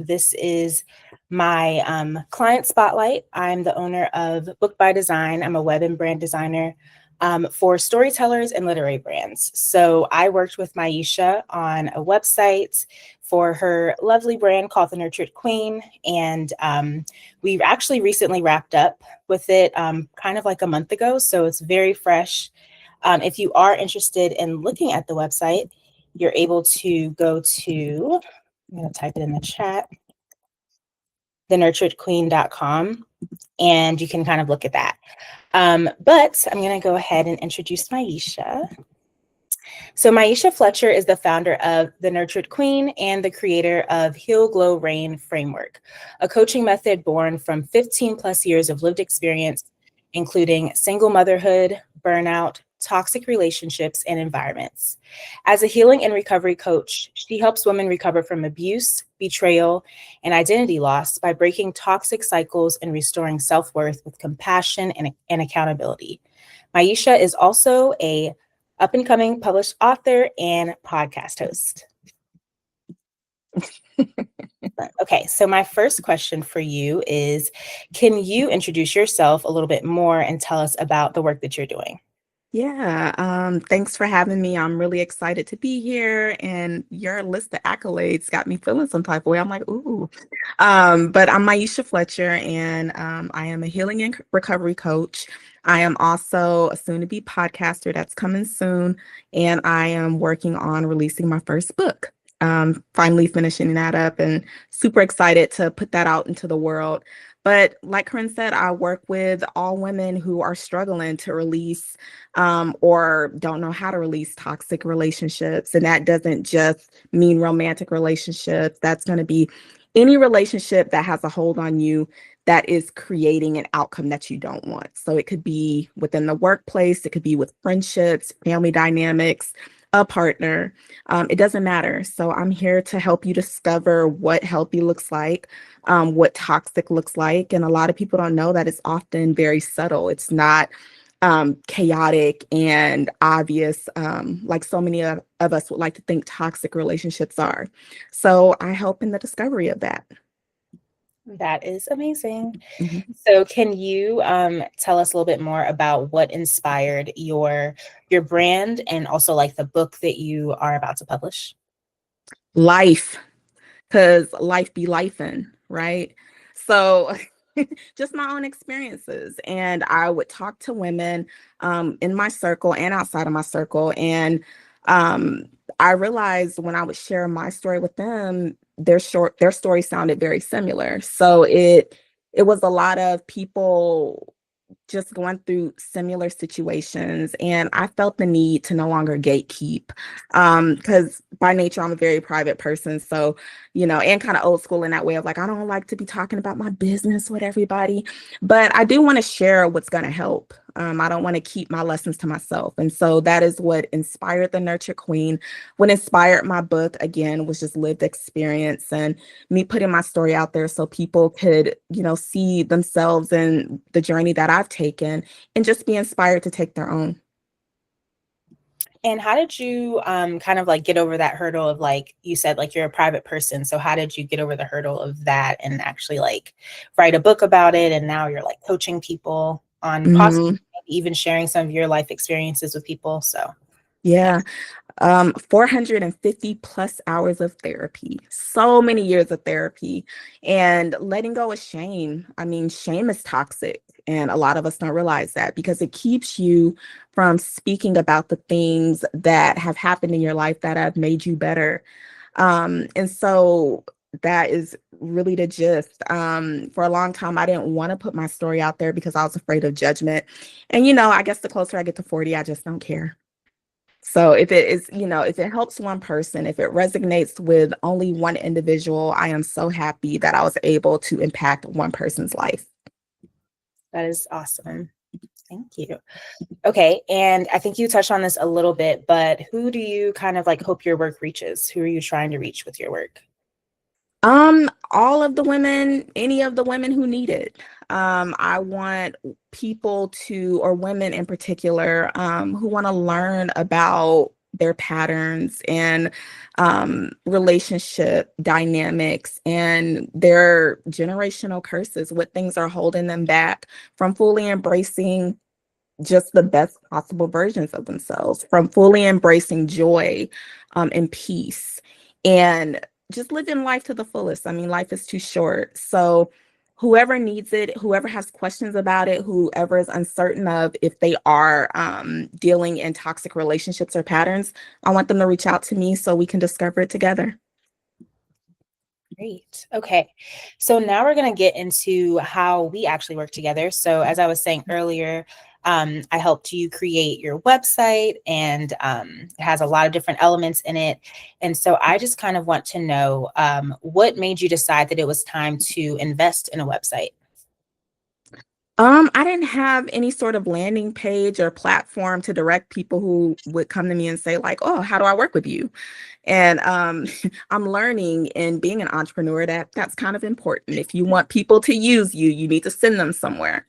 This is my client spotlight. I'm the owner of Book by Design. I'm a web and brand designer for storytellers and literary brands. So I worked with MiEsha on a website for her lovely brand called The Nurtured Queen. And we actually recently wrapped up with it kind of like a month ago. So it's very fresh. If you are interested in looking at the website, you're able to go to, I'm going to type it in the chat, thenurturedqueen.com, and you can kind of look at that. But I'm going to go ahead and introduce MiEsha. So MiEsha Fletcher is the founder of The Nurtured Queen and the creator of Heal, Glow, Reign Framework, a coaching method born from 15 plus years of lived experience, including single motherhood, burnout, toxic relationships, and environments. As a healing and recovery coach, she helps women recover from abuse, betrayal, and identity loss by breaking toxic cycles and restoring self-worth with compassion and accountability. MiEsha is also a up-and-coming published author and podcast host. Okay, so my first question for you is, can you introduce yourself a little bit more and tell us about the work that you're doing? Yeah, thanks for having me. I'm really excited to be here, and your list of accolades got me feeling some type of way. I'm like, ooh. But I'm MiEsha Fletcher, and I am a healing and recovery coach. I am also a soon-to-be podcaster that's coming soon, and I am working on releasing my first book. Finally finishing that up, and super excited to put that out into the world. But like Corinne said, I work with all women who are struggling to release or don't know how to release toxic relationships. And that doesn't just mean romantic relationships. That's going to be any relationship that has a hold on you that is creating an outcome that you don't want. So it could be within the workplace, it could be with friendships, family dynamics, a partner. It doesn't matter. So I'm here to help you discover what healthy looks like, what toxic looks like. And a lot of people don't know that it's often very subtle. It's not chaotic and obvious, like so many of us would like to think toxic relationships are. So I help in the discovery of that. That is amazing. Mhm. So can you tell us a little bit more about what inspired your brand and also like the book that you are about to publish? Life, because life be lifing, right? So just my own experiences. And I would talk to women in my circle and outside of my circle. And um, I realized when I would share my story with them, their story sounded very similar. So it was a lot of people just going through similar situations, and I felt the need to no longer gatekeep, because by nature I'm a very private person. So, and kind of old school in that way of like, I don't like to be talking about my business with everybody, but I do want to share what's going to help. I don't want to keep my lessons to myself. And so that is what inspired The Nurtured Queen. What inspired my book, again, was just lived experience and me putting my story out there so people could, see themselves in the journey that I've taken and just be inspired to take their own. And how did you kind of like get over that hurdle of, like you said, like you're a private person. So how did you get over the hurdle of that and actually like write a book about it? And now you're like coaching people on possibly even sharing some of your life experiences with people. So Yeah. 450 plus hours of therapy, so many years of therapy, and letting go of shame. I mean, shame is toxic, and a lot of us don't realize that because it keeps you from speaking about the things that have happened in your life that have made you better. And so that is really the gist. For a long time, I didn't want to put my story out there because I was afraid of judgment. And, I guess the closer I get to 40, I just don't care. So if it is, if it helps one person, if it resonates with only one individual, I am so happy that I was able to impact one person's life. that is awesome. Thank you. Okay. And I think you touched on this a little bit, but who do you kind of like hope your work reaches? Who are you trying to reach with your work? All of the women, any of the women who need it. I want people to, or women in particular, who want to learn about their patterns and relationship dynamics and their generational curses, what things are holding them back from fully embracing just the best possible versions of themselves, from fully embracing joy and peace and just living life to the fullest. I mean, life is too short. So whoever needs it, whoever has questions about it, whoever is uncertain of if they are dealing in toxic relationships or patterns, I want them to reach out to me so we can discover it together. Great. Okay. So now we're going to get into how we actually work together. So as I was saying earlier, I helped you create your website, and it has a lot of different elements in it. And so I just kind of want to know what made you decide that it was time to invest in a website? I didn't have any sort of landing page or platform to direct people who would come to me and say like, oh, how do I work with you? And I'm learning in being an entrepreneur that that's kind of important. If you want people to use you, you need to send them somewhere.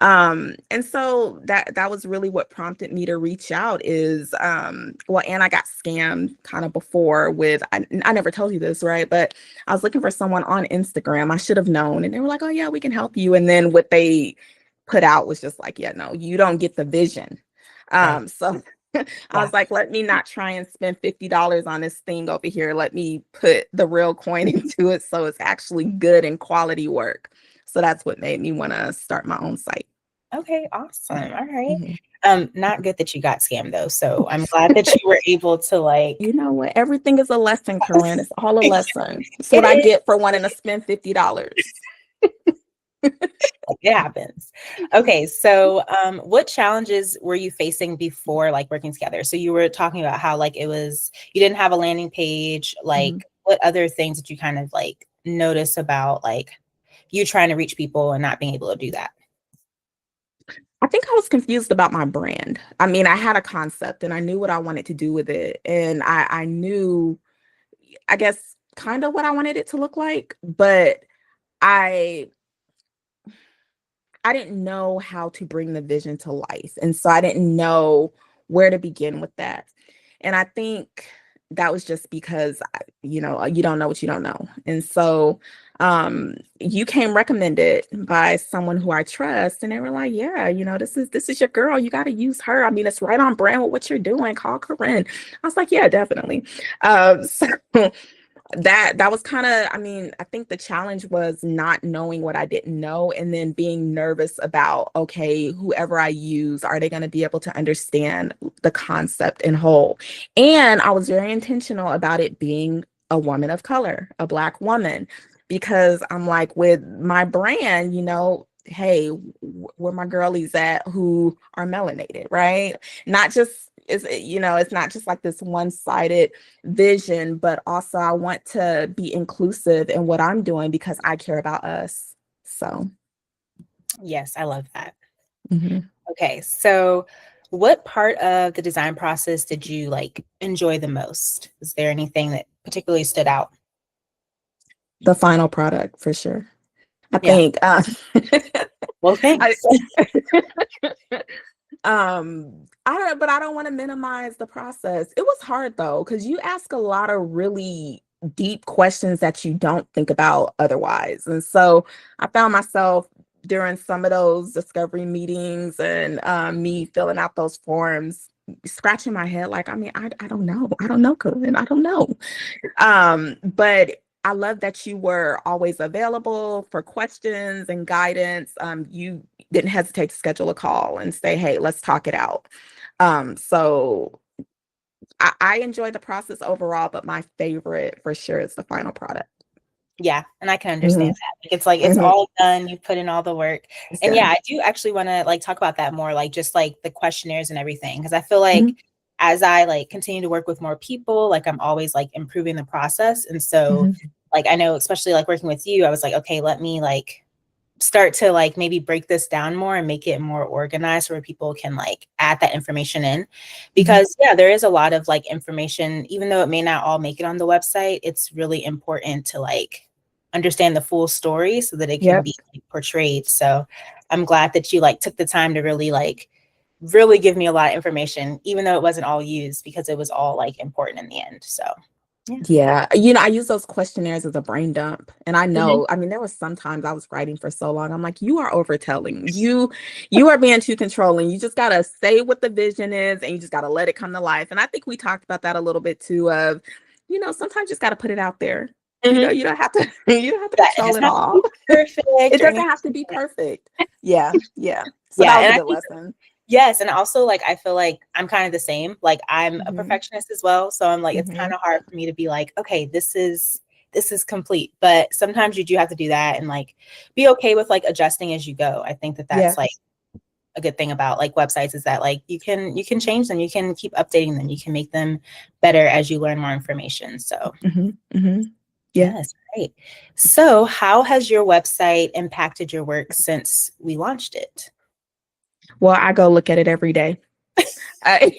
And so that was really what prompted me to reach out is, well, and I got scammed kind of before with, I never told you this, right? But I was looking for someone on Instagram. I should have known. And they were like, oh yeah, we can help you. And then what they put out was just like, yeah, no, you don't get the vision. Right. So I Yeah. was like, let me not try and spend $50 on this thing over here. Let me put the real coin into it so it's actually good and quality work. So that's what made me want to start my own site. Okay. Awesome. All right. Mhm. Not good that you got scammed though. So I'm glad that you were able to like. You know what? Everything is a lesson, Corinne. It's all a lesson. It's what It I is. get for wanting to spend $50. It happens. Okay, so what challenges were you facing before like working together? So you were talking about how like it was you didn't have a landing page. Mhm. Like what other things did you kind of like notice about like you trying to reach people and not being able to do that? I think I was confused about my brand. I mean, I had a concept and I knew what I wanted to do with it. And I knew, I guess, kind of what I wanted it to look like, but I I didn't know how to bring the vision to life. And so I didn't know where to begin with that. And I think that was just because, you don't know what you don't know. And so you came recommended by someone who I trust. And they were like, yeah, this is your girl. You got to use her. I mean, it's right on brand with what you're doing. Call Corinne. I was like, yeah, definitely. So that was kind of, I mean, I think the challenge was not knowing what I didn't know and then being nervous about, okay, whoever I use, are they going to be able to understand the concept in whole? And I was very intentional about it being a woman of color, a Black woman, because I'm like, with my brand, hey, where my girlies at who are melanated, right? Not just it's not just like this one-sided vision, but also I want to be inclusive in what I'm doing because I care about us. So, Yes, I love that. mhm. Okay, so what part of the design process did you like enjoy the most? Is there anything that particularly stood out? The final product for sure. I Yeah. think Well, I thanks. I don't want to minimize the process. It was hard though, because you ask a lot of really deep questions that you don't think about otherwise. And so I found myself during some of those discovery meetings and me filling out those forms, scratching my head like, I mean, I don't know. I don't know, Corinne. I don't know. But I love that you were always available for questions and guidance. You didn't hesitate to schedule a call and say, hey, let's talk it out. So I enjoy the process overall, but my favorite for sure is the final product. Yeah, and I can understand Mhm, that. It's like it's mhm. all done, you put in all the work. It's And yeah, done. I do actually wanna, like, talk about that more, like, just, like, the questionnaires and everything, because I feel like Mhm, as I, like, continue to work with more people, like, I'm always, like, improving the process, and so, mhm. like, I know especially, like, working with you, I was like, "Okay, let me, like, start to, like, maybe break this down more and make it more organized where people can, like, add that information in." Mhm. Because, yeah, there is a lot of, like, information, even though it may not all make it on the website, it's really important to, like, understand the full story so that it can Yep. be, like, portrayed. So, I'm glad that you, like, took the time to really, like, really give me a lot of information, even though it wasn't all used, because it was all like important in the end. So Yeah, you know, I use those questionnaires as a brain dump. And I Mhm. know, I mean, there was sometimes I was writing for so long. I'm like, you are overtelling. You are being too controlling. You just gotta say what the vision is and you just gotta let it come to life. And I think we talked about that a little bit too, of, you know, sometimes you just gotta put it out there. You know, Mhm. you don't have to you don't have to That it control doesn't it have to all. be perfect It or doesn't anything have to be like that. perfect. Yeah, yeah. So Yeah, that was and a I good think lesson. yes, and also like I feel like I'm kind of the same. Like I'm a Hmm. perfectionist as well, so I'm like it's Hmm. kind of hard for me to be like, okay, this is complete. But sometimes you do have to do that and like be okay with like adjusting as you go. I think that that's Yeah. like a good thing about like websites is that like you can change them, you can keep updating them, you can make them better as you learn more information. So Hmm. Hmm. Yeah. yes, great. So how has your website impacted your work since we launched it? Well, I go look at it every day. I,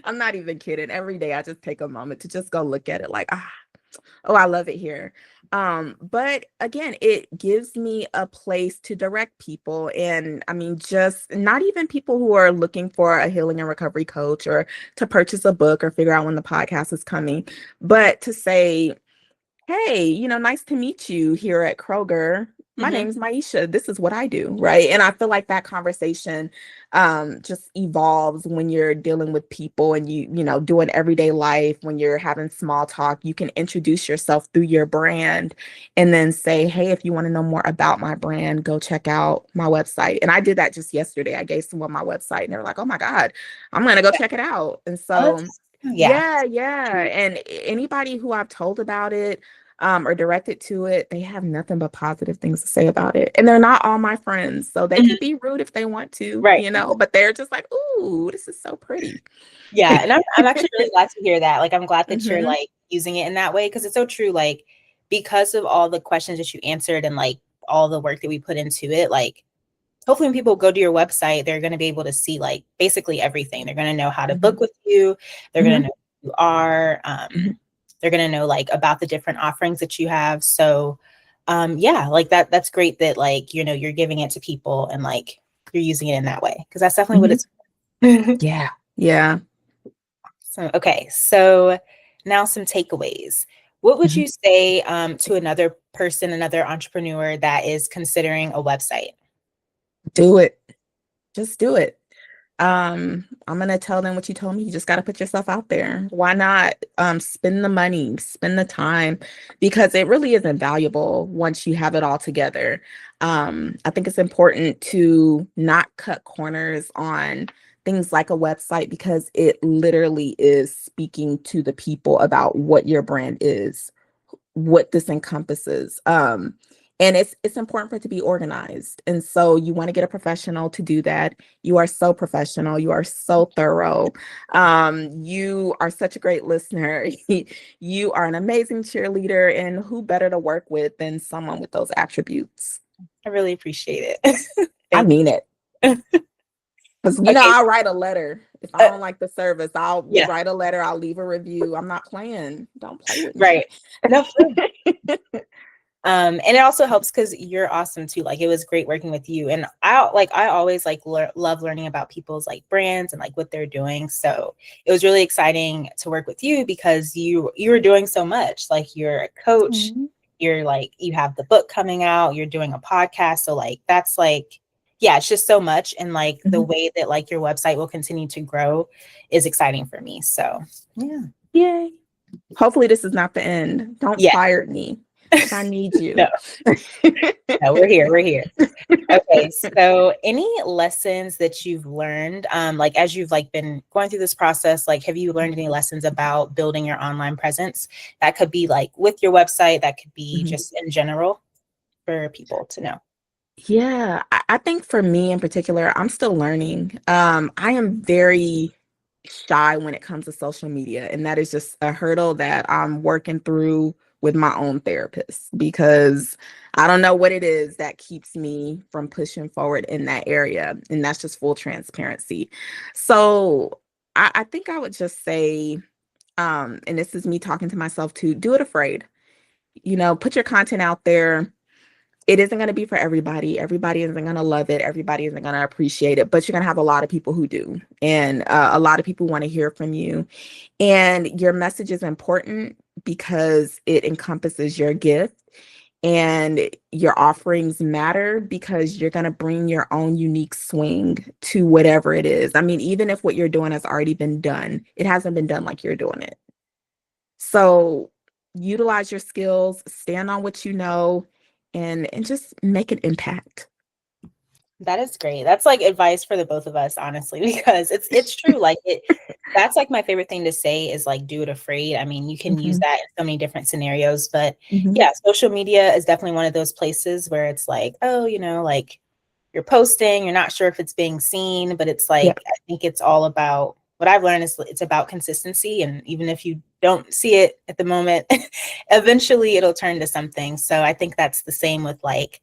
I'm not even kidding. Every day I just take a moment to just go look at it like, oh, I love it here. But again, it gives me a place to direct people. And I mean, just not even people who are looking for a healing and recovery coach or to purchase a book or figure out when the podcast is coming, but to say, hey, you know, nice to meet you here at Kroger. My Mhm. name's MiEsha. This is what I do, right? And I feel like that conversation just evolves when you're dealing with people and you know, doing everyday life, when you're having small talk, you can introduce yourself through your brand and then say, hey, if you want to know more about my brand, go check out my website. And I did that just yesterday. I gave someone my website and they were like, oh my God, I'm gonna go check it out. And Oh, so that's yeah. yeah, yeah. And anybody who I've told about it, or directed to it, they have nothing but positive things to say about it. And they're not all my friends. So they Mhm. could be rude if they want to, Right. you know, but they're just like, ooh, this is so pretty. Yeah, and I'm actually really glad to hear that. Like, I'm glad that you're, Hmm. like, using it in that way because it's so true, like, because of all the questions that you answered and, like, all the work that we put into it, like, hopefully when people go to your website, they're gonna be able to see, like, basically everything. They're gonna know how to Hmm. book with you. They're gonna Hmm. know who you are. Hmm. They're gonna know, like, about the different offerings that you have. So, yeah, like, that's great that, like, you know, you're giving it to people and, like, you're using it in that way because that's definitely what Hmm. it's Yeah. Yeah. So, okay, so now some takeaways. What would Mhm. you say to another person, another entrepreneur that is considering a website? Do it. Just do it. I'm gonna tell them what you told me. You just got to put yourself out there. Why not spend the money, spend the time, because it really is invaluable once you have it all together. I think it's important to not cut corners on things like a website because it literally is speaking to the people about what your brand is, what this encompasses. And it's important for it to be organized. And so you want to get a professional to do that. You are so professional. You are so thorough. You are such a great listener. You are an amazing cheerleader. And who better to work with than someone with those attributes? I really appreciate it. I Thank mean it. you. Because, you know, Okay, I'll write a letter. If I uh, don't like the service, I'll yeah, write a letter. I'll leave a review. I'm not playing. Don't play with me. right. No, for real. And it also helps because you're awesome too. Like it was great working with you, and I always like love learning about people's like brands and like what they're doing. So it was really exciting to work with you because you were doing so much. Like you're a coach, Mhm. you're like you have the book coming out, you're doing a podcast. So like that's like yeah, it's just so much, and like the Mhm. way that like your website will continue to grow is exciting for me. So yeah, Yay. Hopefully this is not the end. Don't yeah, fire me because I need no, you. no, we're here, we're here. Okay, so any lessons that you've learned, like as you've like been going through this process, like have you learned any lessons about building your online presence? That could be like with your website, that could be Mhm. just in general for people to know. Yeah, I think for me in particular, I'm still learning. I am very shy when it comes to social media, and that is just a hurdle that I'm working through with my own therapist because I don't know what it is that keeps me from pushing forward in that area, and that's just full transparency. So I think I would just say, and this is me talking to myself too, do it afraid. You know, put your content out there it isn't going to be for everybody. Everybody isn't going to love it. Everybody isn't going to appreciate it, but you're going to have a lot of people who do. And a lot of people want to hear from you. And your message is important because it encompasses your gift, and your offerings matter because you're going to bring your own unique swing to whatever it is. I mean, even if what you're doing has already been done, it hasn't been done like you're doing it. So utilize your skills, stand on what you know, and just make an impact. That is great. That's like advice for the both of us, honestly, because it's true. Like that's like my favorite thing to say is like do it afraid. I mean, you can use Mhm, that in so many different scenarios, but mhm. yeah, social media is definitely one of those places where it's like, oh, like you're posting, you're not sure if it's being seen, but it's Yeah. like, I think it's all about what I've learned is it's about consistency. And even if you don't see it at the moment, eventually it'll turn to something. So I think that's the same with like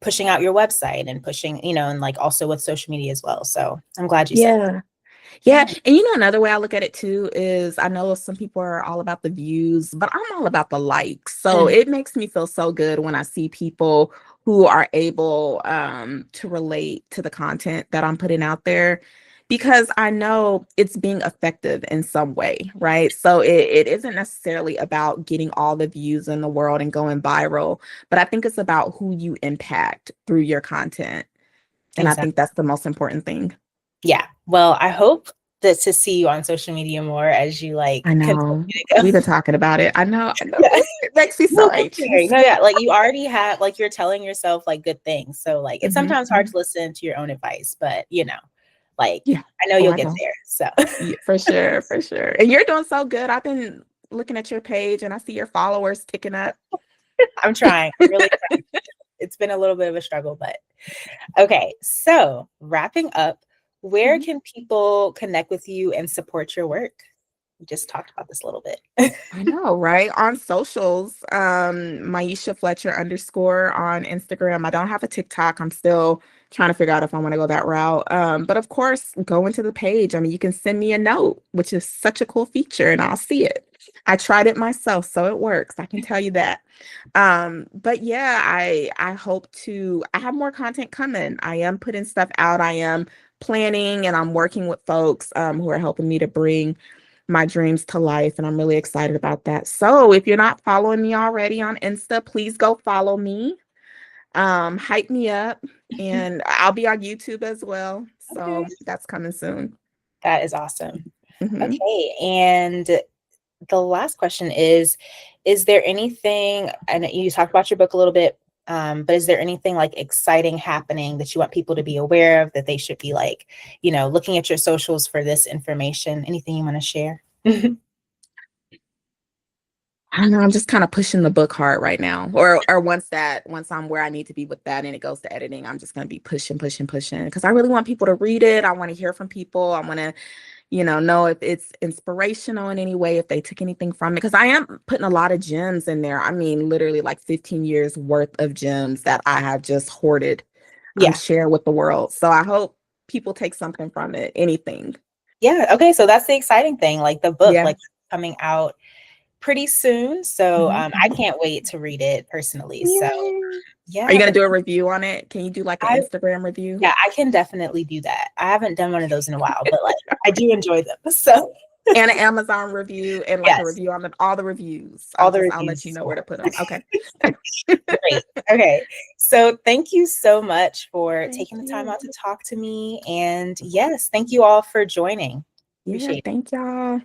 pushing out your website and pushing, and like also with social media as well. So I'm glad you said that. Yeah. Yeah. And another way I look at it too is I know some people are all about the views, but I'm all about the likes. So Mhm. it makes me feel so good when I see people who are able to relate to the content that I'm putting out there, because I know it's being effective in some way, right? So it isn't necessarily about getting all the views in the world and going viral, but I think it's about who you impact through your content. And I Exactly. think that's the most important thing. Yeah. Well, I hope that to see you on social media more as you I like continue know. to go. We've been talking about it. I know. I know. Yeah. It makes me No, so get there. anxious. No, yeah. Like you already have, like you're telling yourself like good things. So like it's Mhm, sometimes hard mhm. to listen to your own advice, but like Yeah. I know Oh, you'll I get know. there. So Yeah, for sure, for sure. And you're doing so good. I've been looking at your page and I see your followers ticking up. I'm trying. I'm really trying. It's been a little bit of a struggle, but okay. So wrapping up, where Mhm. can people connect with you and support your work? We just talked about this a little bit. I know, right? On socials, MiEsha Fletcher _ on Instagram. I don't have a TikTok. I'm still trying to figure out if I want to go that route. But of course, go into the page. I mean, you can send me a note, which is such a cool feature, and I'll see it. I tried it myself, so it works. I can tell you that. But yeah, I hope to I have more content coming. I am putting stuff out. I am planning and I'm working with folks who are helping me to bring my dreams to life, and I'm really excited about that. So if you're not following me already on Insta, please go follow me. Hype me up, and I'll be on YouTube as well. Okay. So that's coming soon. That is awesome. Mhm. Okay. And the last question is there anything, and you talked about your book a little bit, but is there anything like exciting happening that you want people to be aware of, that they should be like, looking at your socials for this information? Anything you want to share? I don't know, I'm just kind of pushing the book hard right now. Or once I'm where I need to be with that and it goes to editing, I'm just gonna be pushing, pushing, pushing. Because I really want people to read it. I want to hear from people. I want to, know if it's inspirational in any way, if they took anything from it. Because I am putting a lot of gems in there. I mean, literally like 15 years worth of gems that I have just hoarded, Yeah. share with the world. So I hope people take something from it, anything. Yeah. Okay. So that's the exciting thing. Like the book, Yeah. like coming out pretty soon. So Mhm, I mhm. can't wait to read it personally. So Yay. Are you yeah, gonna but do a review on it? Can you do like an I Instagram review? yeah, I can definitely do that. I haven't done one of those in a while, but like I do enjoy them. So And an Amazon review and like a yes, review on all the reviews. all the I'll let you reviews. know where to put them. Okay. Great. Okay. So thank you so much for Thank taking the time you. out to talk to me. And yes, thank you all for joining. Yeah, Appreciate it. thank y'all.